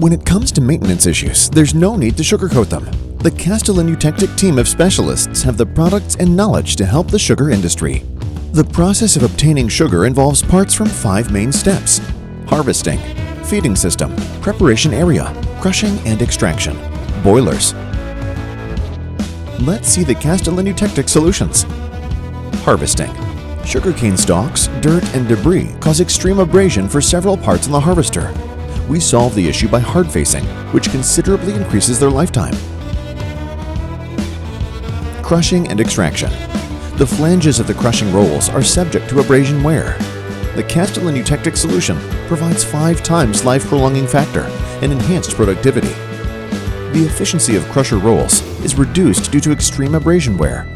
When it comes to maintenance issues, there's no need to sugarcoat them. The Castolin Eutectic team of specialists have the products and knowledge to help the sugar industry. The process of obtaining sugar involves parts from 5 main steps: harvesting, feeding system, preparation area, crushing and extraction, boilers. Let's see the Castolin Eutectic solutions. Harvesting. Sugarcane stalks, dirt, and debris cause extreme abrasion for several parts on the harvester. We solve the issue by hard facing, which considerably increases their lifetime. Crushing and extraction. The flanges of the crushing rolls are subject to abrasion wear. The Castolin Eutectic solution provides 5 times life-prolonging factor and enhanced productivity. The efficiency of crusher rolls is reduced due to extreme abrasion wear.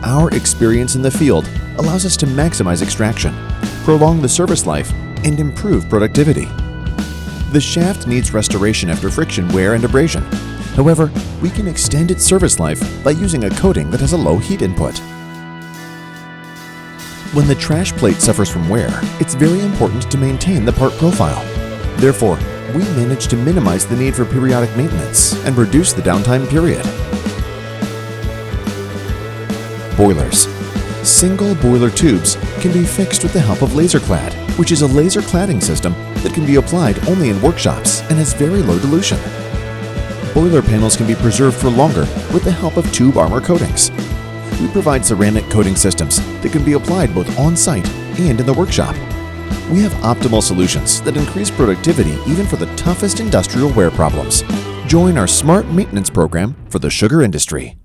Our experience in the field allows us to maximize extraction, prolong the service life, and improve productivity. The shaft needs restoration after friction wear and abrasion. However, we can extend its service life by using a coating that has a low heat input. When the trash plate suffers from wear, it's very important to maintain the part profile. Therefore, we manage to minimize the need for periodic maintenance and reduce the downtime period. Boilers. Single boiler tubes can be fixed with the help of laser clad, which is a laser cladding system that can be applied only in workshops and has very low dilution. Boiler panels can be preserved for longer with the help of tube armor coatings. We provide ceramic coating systems that can be applied both on-site and in the workshop. We have optimal solutions that increase productivity even for the toughest industrial wear problems. Join our smart maintenance program for the sugar industry.